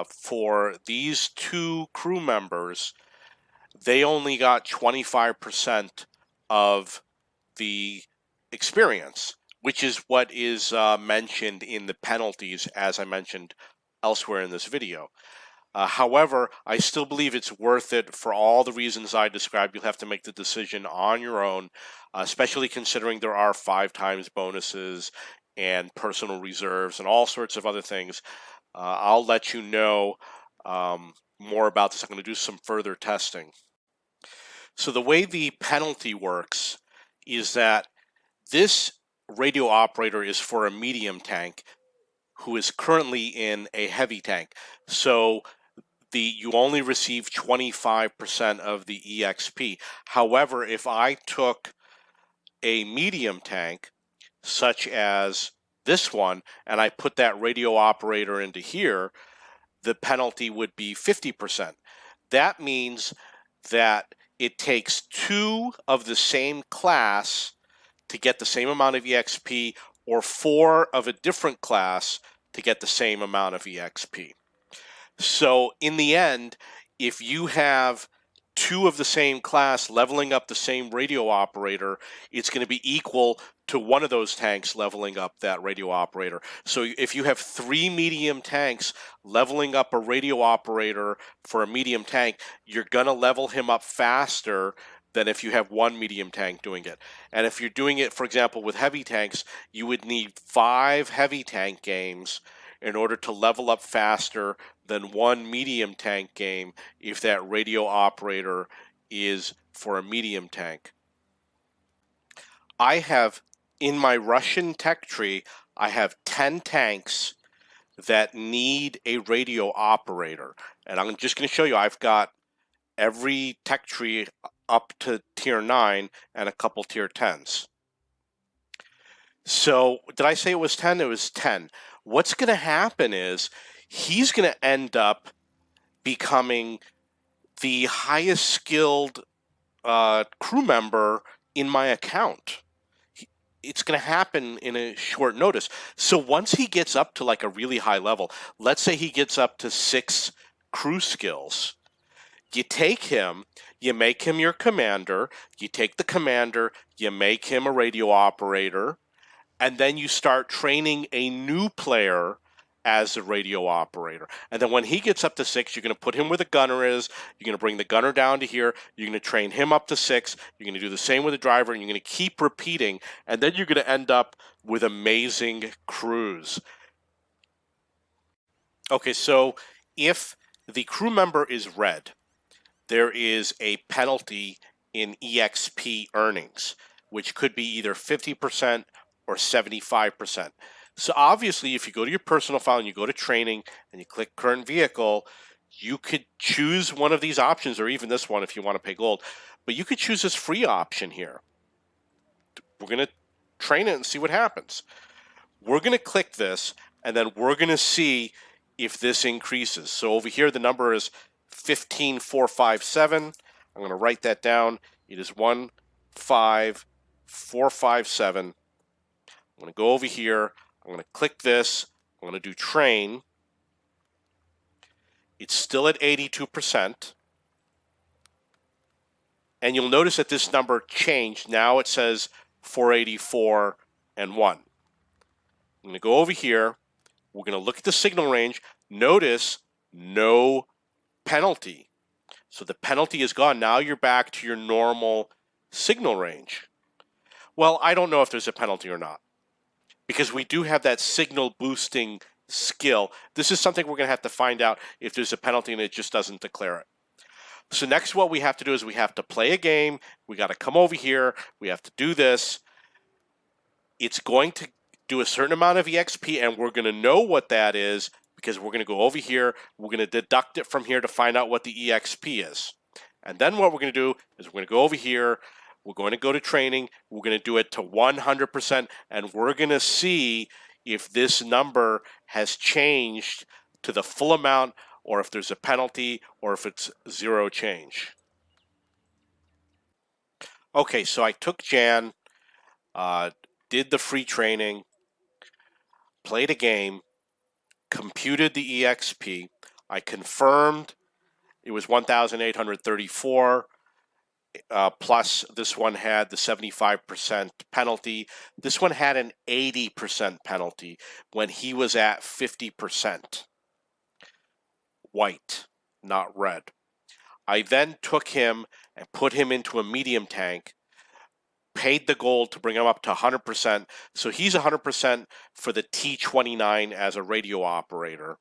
A: for these two crew members, they only got 25% of the experience, which is what is mentioned in the penalties, as I mentioned elsewhere in this video. However, I still believe it's worth it for all the reasons I described. You'll have to make the decision on your own, especially considering there are 5 times bonuses and personal reserves and all sorts of other things. I'll let you know more about this. I'm going to do some further testing. So the way the penalty works is that this radio operator is for a medium tank who is currently in a heavy tank. So you only receive 25% of the EXP. However, if I took a medium tank, such as this one, and I put that radio operator into here, the penalty would be 50%. That means that it takes 2 of the same class to get the same amount of EXP, or 4 of a different class to get the same amount of EXP. So in the end, if you have 2 of the same class leveling up the same radio operator, it's going to be equal to one of those tanks leveling up that radio operator. So if you have 3 medium tanks leveling up a radio operator for a medium tank, you're going to level him up faster than if you have 1 medium tank doing it. And if you're doing it, for example, with heavy tanks, you would need 5 heavy tank games in order to level up faster than 1 medium tank game if that radio operator is for a medium tank. I have, in my Russian tech tree, I have 10 tanks that need a radio operator. And I'm just going to show you, I've got every tech tree up to tier 9 and a couple tier 10s. So did I say it was 10? It was 10. What's going to happen is he's going to end up becoming the highest skilled crew member in my account. It's going to happen in a short notice. So once he gets up to like a really high level, let's say he gets up to 6 crew skills, you take him, you make him your commander, you take the commander, you make him a radio operator, and then you start training a new player as a radio operator. And then when he gets up to 6, you're going to put him where the gunner is. You're going to bring the gunner down to here. You're going to train him up to 6. You're going to do the same with the driver, and you're going to keep repeating. And then you're going to end up with amazing crews. Okay, so if the crew member is red, there is a penalty in EXP earnings, which could be either 50% or 75%. So obviously, if you go to your personal file and you go to training and you click current vehicle, you could choose one of these options, or even this one if you want to pay gold. But you could choose this free option here. We're going to train it and see what happens. We're going to click this, and then we're going to see if this increases. So over here, the number is 15457. I'm going to write that down. It is 15457. I'm going to go over here. I'm going to click this. I'm going to do train. It's still at 82%. And you'll notice that this number changed. Now it says 484 and 1. I'm going to go over here. We're going to look at the signal range. Notice no penalty. So the penalty is gone. Now you're back to your normal signal range. Well, I don't know if there's a penalty or not, because we do have that signal boosting skill. This is something we're going to have to find out if there's a penalty and it just doesn't declare it. So next what we have to do is we have to play a game. We got to come over here. We have to do this. It's going to do a certain amount of EXP, and we're going to know what that is because we're going to go over here. We're going to deduct it from here to find out what the EXP is. And then what we're going to do is we're going to go over here. We're going to go to training. We're going to do it to 100%, and we're going to see if this number has changed to the full amount, or if there's a penalty, or if it's zero change. Okay, so I took Jan, did the free training, played a game, computed the EXP. I confirmed it was 1,834. Plus this one had the 75% penalty. This one had an 80% penalty when he was at 50%. White, not red. I then took him and put him into a medium tank, paid the gold to bring him up to 100%. So he's 100% for the T29 as a radio operator.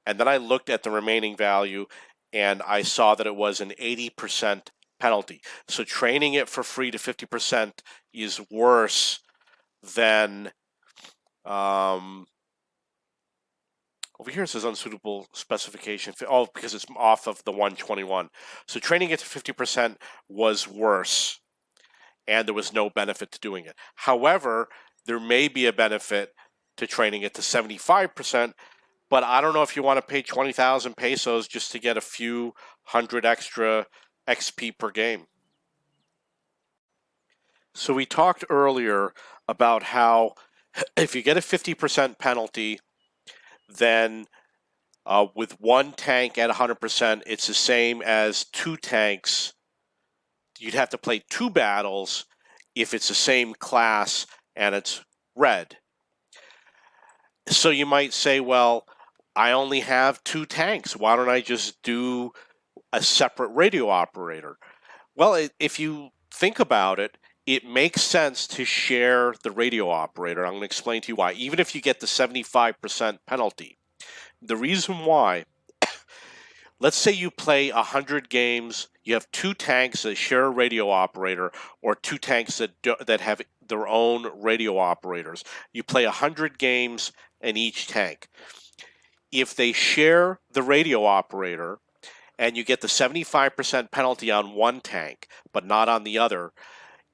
A: And then I looked at the remaining value and I saw that it was an 80% penalty. So training it for free to 50% is worse than over here it says unsuitable specification. Oh, because it's off of the 121. So training it to 50% was worse, and there was no benefit to doing it. However, there may be a benefit to training it to 75%, but I don't know if you want to pay 20,000 pesos just to get a few hundred extra XP per game. So we talked earlier about how if you get a 50% penalty, then with one tank at 100%, it's the same as two tanks. You'd have to play two battles if it's the same class and it's red. So you might say, well, I only have two tanks. Why don't I just do a separate radio operator? Well, if you think about it, it makes sense to share the radio operator. I'm going to explain to you why. Even if you get the 75% penalty. The reason why, let's say you play 100 games, you have two tanks that share a radio operator, or two tanks that have their own radio operators. You play 100 games in each tank. If they share the radio operator and you get the 75% penalty on one tank but not on the other,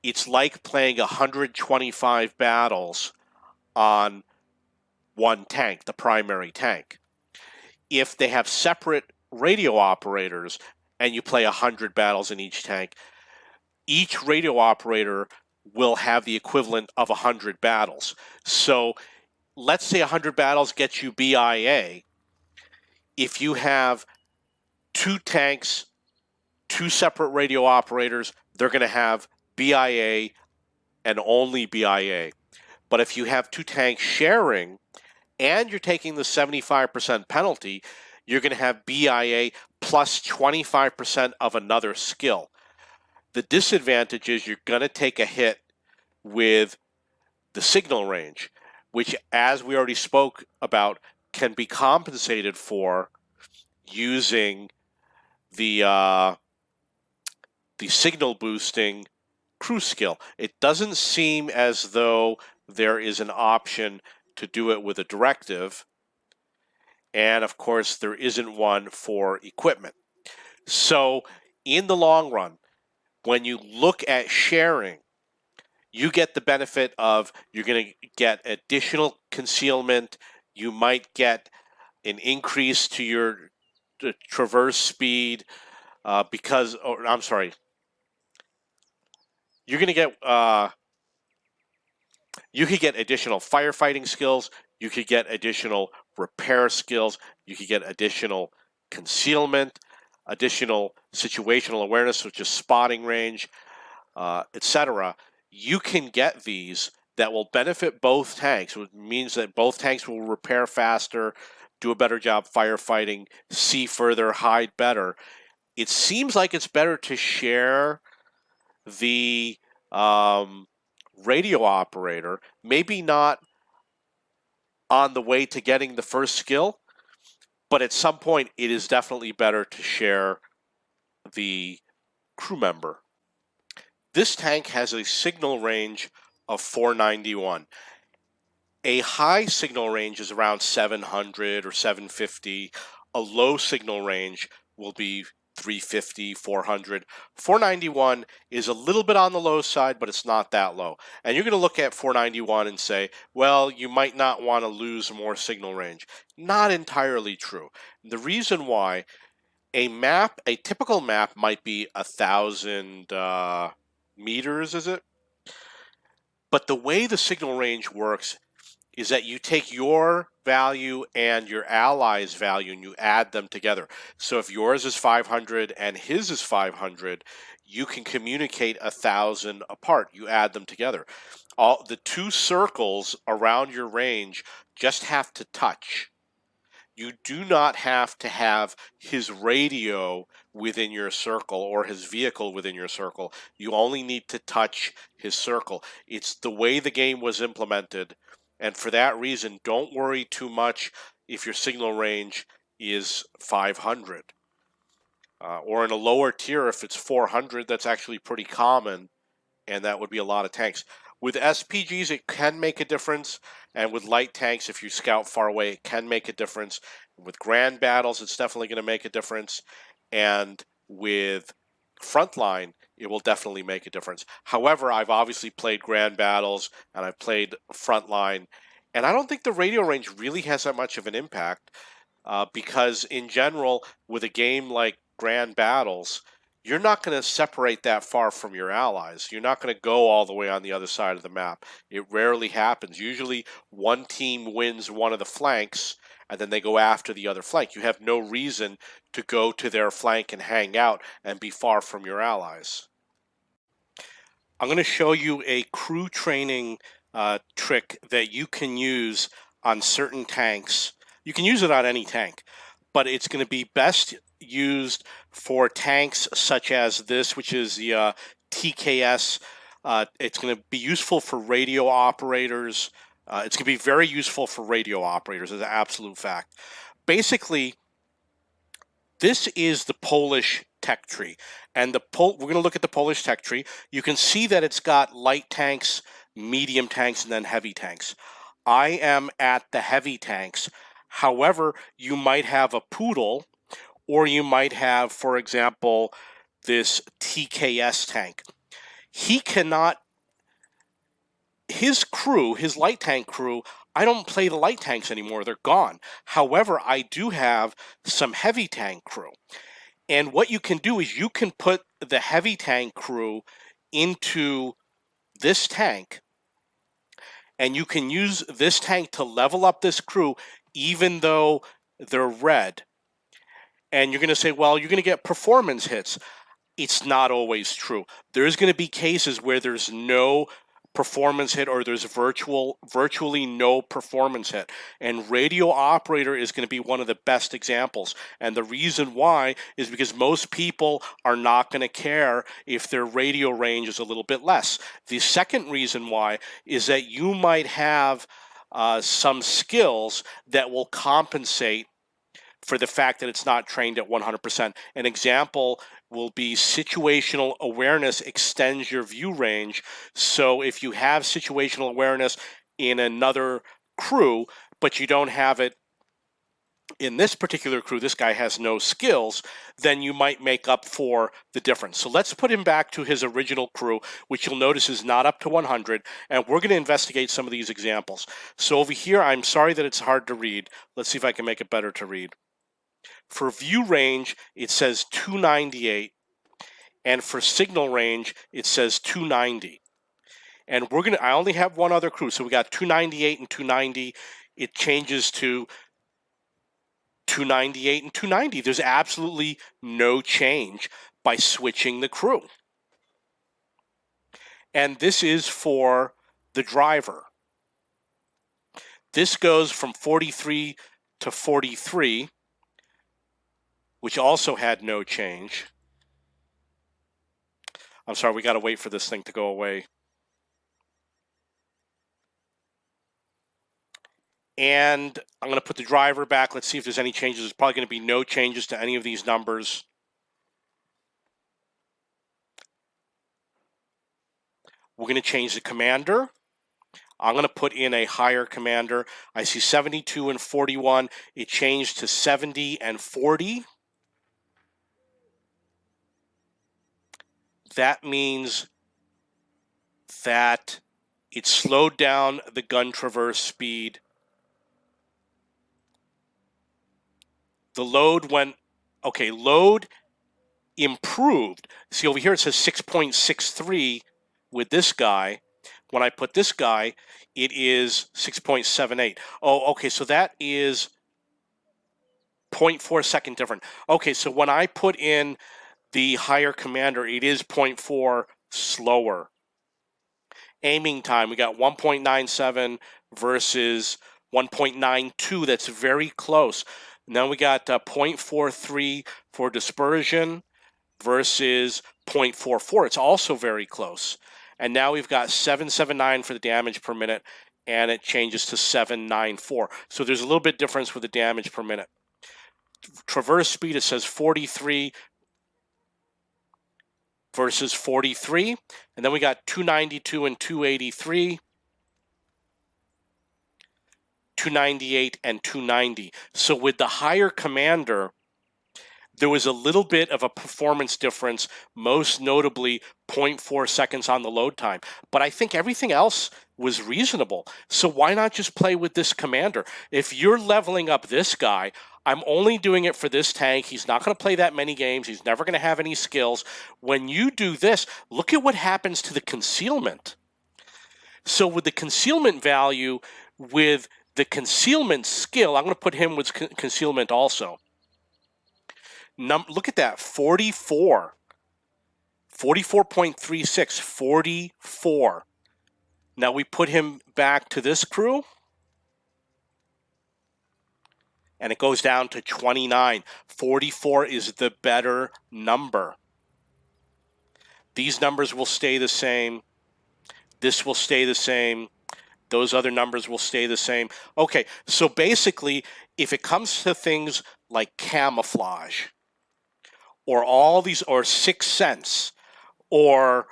A: it's like playing 125 battles on one tank, the primary tank. If they have separate radio operators and you play 100 battles in each tank, each radio operator will have the equivalent of 100 battles. So let's say 100 battles gets you BIA. If you have two tanks, two separate radio operators, they're going to have BIA and only BIA. But if you have two tanks sharing and you're taking the 75% penalty, you're going to have BIA plus 25% of another skill. The disadvantage is you're going to take a hit with the signal range, which, as we already spoke about, can be compensated for using the signal boosting crew skill. It doesn't seem as though there is an option to do it with a directive, and of course there isn't one for equipment. So in the long run, when you look at sharing, you get the benefit of you're going to get additional concealment. You might get an increase to your traverse speed because, or I'm sorry, you're going to get, you could get additional firefighting skills. You could get additional repair skills. You could get additional concealment, additional situational awareness, which is spotting range, etc. You can get these that will benefit both tanks, which means that both tanks will repair faster, do a better job firefighting, see further, hide better. It seems like it's better to share the radio operator, maybe not on the way to getting the first skill, but at some point it is definitely better to share the crew member. This tank has a signal range of 491. A high signal range is around 700 or 750. A low signal range will be 350, 400. 491 is a little bit on the low side, but it's not that low. And you're going to look at 491 and say, well, you might not want to lose more signal range. Not entirely true. The reason why, a typical map might be 1,000 meters, is it? But the way the signal range works is that you take your value and your ally's value and you add them together. So if yours is 500 and his is 500, you can communicate 1,000 apart. You add them together. All the two circles around your range just have to touch. You do not have to have his radio within your circle or his vehicle within your circle. You only need to touch his circle. It's the way the game was implemented. And for that reason, don't worry too much if your signal range is 500. Or in a lower tier, if it's 400, that's actually pretty common, and that would be a lot of tanks. With SPGs, it can make a difference, and with light tanks, if you scout far away, it can make a difference. With grand battles, it's definitely going to make a difference, and with frontline, it will definitely make a difference. However, I've obviously played grand battles, and I've played frontline, and I don't think the radio range really has that much of an impact, because in general, with a game like grand battles, you're not going to separate that far from your allies. You're not going to go all the way on the other side of the map. It rarely happens. Usually one team wins one of the flanks and then they go after the other flank. You have no reason to go to their flank and hang out and be far from your allies. I'm going to show you a crew training trick that you can use on certain tanks. You can use it on any tank, but it's going to be best used for tanks such as this, which is the TKS. It's going to be useful for radio operators. It's going to be very useful for radio operators, as an absolute fact. Basically, this is the Polish tech tree, and we're going to look at the Polish tech tree. You can see that it's got light tanks, medium tanks, and then heavy tanks. I am at the heavy tanks. However, you might have a Poodle, or you might have, for example, this TKS tank. He cannot, his crew, his light tank crew, I don't play the light tanks anymore. They're gone. However, I do have some heavy tank crew. And what you can do is you can put the heavy tank crew into this tank, and you can use this tank to level up this crew even though they're red. And you're going to say, well, you're going to get performance hits. It's not always true. There's going to be cases where there's no performance hit, or there's virtually no performance hit. And radio operator is going to be one of the best examples. And the reason why is because most people are not going to care if their radio range is a little bit less. The second reason why is that you might have some skills that will compensate for the fact that it's not trained at 100%. An example will be situational awareness extends your view range. So if you have situational awareness in another crew, but you don't have it in this particular crew, this guy has no skills, then you might make up for the difference. So let's put him back to his original crew, which you'll notice is not up to 100, and we're going to investigate some of these examples. So over here, I'm sorry that it's hard to read. Let's see if I can make it better to read. For view range, it says 298, and for signal range, it says 290. And I only have one other crew, so we got 298 and 290. It changes to 298 and 290. There's absolutely no change by switching the crew. And this is for the driver. This goes from 43 to 43, which also had no change. I'm sorry, we got to wait for this thing to go away. And I'm going to put the driver back. Let's see if there's any changes. There's probably going to be no changes to any of these numbers. We're going to change the commander. I'm going to put in a higher commander. I see 72 and 41. It changed to 70 and 40. That means that it slowed down the gun traverse speed. The load went, okay, load improved. See over here it says 6.63 with this guy. When I put this guy, it is 6.78. Oh, okay, so that is 0.4 second different. Okay, so when I put in the higher commander, it is 0.4 slower. Aiming time, we got 1.97 versus 1.92. That's very close. Now we got 0.43 for dispersion versus 0.44. It's also very close. And now we've got 779 for the damage per minute, and it changes to 794. So there's a little bit difference with the damage per minute. Traverse speed, it says 43 versus 43. And then we got 292 and 283. 298 and 290. So with the higher commander, there was a little bit of a performance difference, most notably 0.4 seconds on the load time. But I think everything else was reasonable. So why not just play with this commander? If you're leveling up this guy, I'm only doing it for this tank. He's not going to play that many games. He's never going to have any skills. When you do this, look at what happens to the concealment. So with the concealment value, with the concealment skill, I'm going to put him with concealment also. Look at that, 44. 44.36, 44. Now we put him back to this crew, and it goes down to 29. 44 is the better number. These numbers will stay the same. This will stay the same. Those other numbers will stay the same. Okay, so basically, if it comes to things like camouflage, or all these, or Sixth Sense, or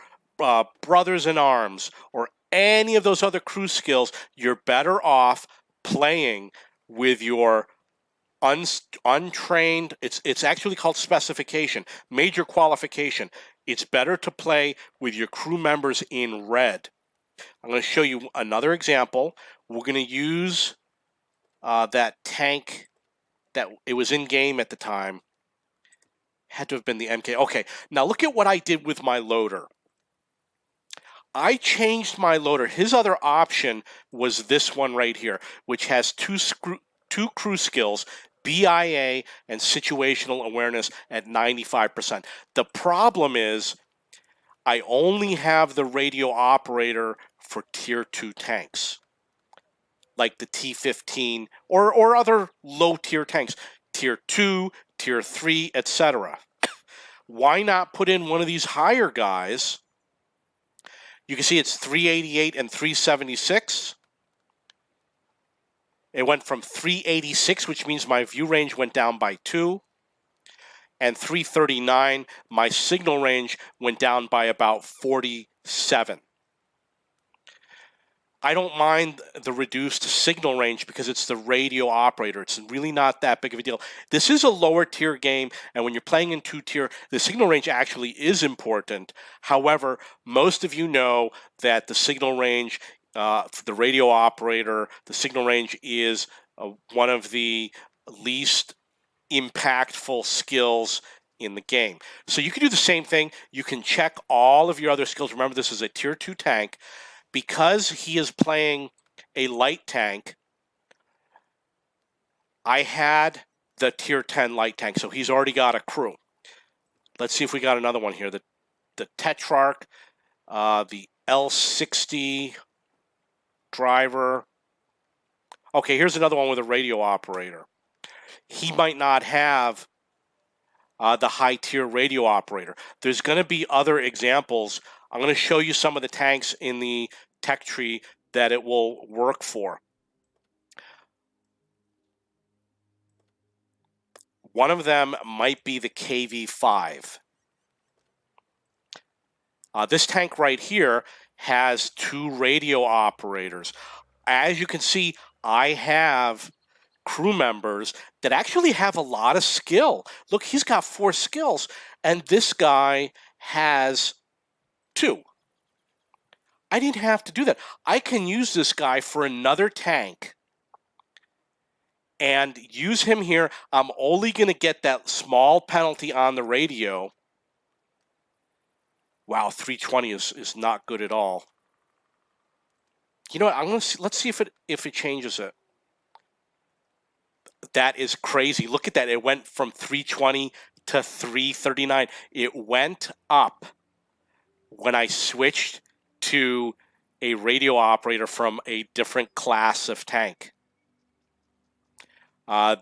A: Brothers in Arms, or any of those other crew skills, you're better off playing with your untrained, it's actually called specification, major qualification. It's better to play with your crew members in red. I'm going to show you another example. We're going to use that tank that it was in game at the time. Had to have been the MK. Okay, now look at what I did with my loader. I changed my loader. His other option was this one right here, which has two crew skills, BIA and situational awareness at 95%. The problem is I only have the radio operator for tier 2 tanks, like the T-15 or other low tier tanks, tier 2, tier 3, etc. Why not put in one of these higher guys? You can see it's 388 and 376. It went from 386, which means my view range went down by 2. And 339, my signal range went down by about 47. I don't mind the reduced signal range because it's the radio operator. It's really not that big of a deal. This is a lower tier game, and when you're playing in 2-tier, the signal range actually is important. However, most of you know that the signal range for the radio operator, the signal range is one of the least impactful skills in the game. So you can do the same thing. You can check all of your other skills. Remember, this is a tier 2 tank. Because he is playing a light tank, I had the tier 10 light tank, so he's already got a crew. Let's see if we got another one here. The Tetrarch, the L60 driver. Okay, here's another one with a radio operator. He might not have the high tier radio operator. There's going to be other examples. I'm going to show you some of the tanks in the tech tree that it will work for. One of them might be the KV5. This tank right here has 2 radio operators. As you can see, I have crew members that actually have a lot of skill. Look, he's got 4 skills, and this guy has 2. I didn't have to do that. I can use this guy for another tank and use him here. I'm only going to get that small penalty on the radio. Wow, 320 is not good at all. You know what? I'm going to see, let's see if it changes it. That is crazy. Look at that. It went from 320 to 339. It went up when I switched to a radio operator from a different class of tank.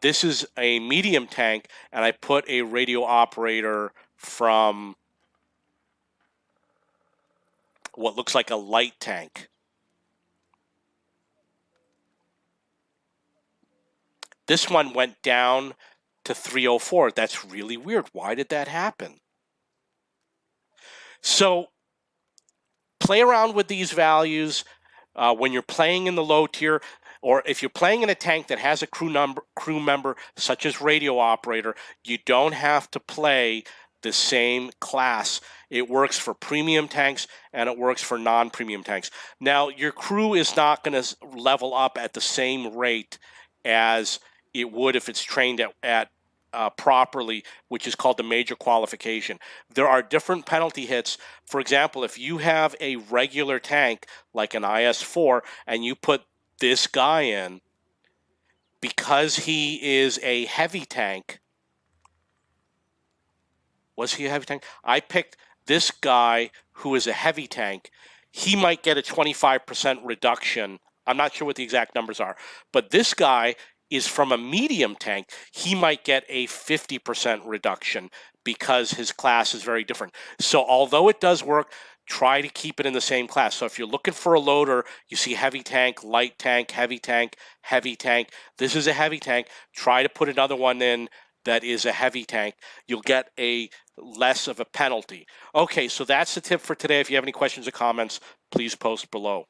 A: This is a medium tank, and I put a radio operator from what looks like a light tank. This one went down to 304. That's really weird. Why did that happen? So play around with these values when you're playing in the low tier, or if you're playing in a tank that has a crew member such as radio operator. You don't have to play the same class. It works for premium tanks and it works for non-premium tanks. Now, your crew is not going to level up at the same rate as it would if it's trained at properly, which is called the major qualification. There are different penalty hits. For example, if you have a regular tank like an IS-4 and you put this guy in, because he is a heavy tank. Was he a heavy tank? I picked this guy who is a heavy tank. He might get a 25% reduction. I'm not sure what the exact numbers are, but this guy is from a medium tank. He might get a 50% reduction because his class is very different. So although it does work, try to keep it in the same class. So if you're looking for a loader, you see heavy tank, light tank, heavy tank, heavy tank. This is a heavy tank. Try to put another one in that is a heavy tank. You'll get a less of a penalty. Okay, so that's the tip for today. If you have any questions or comments, please post below.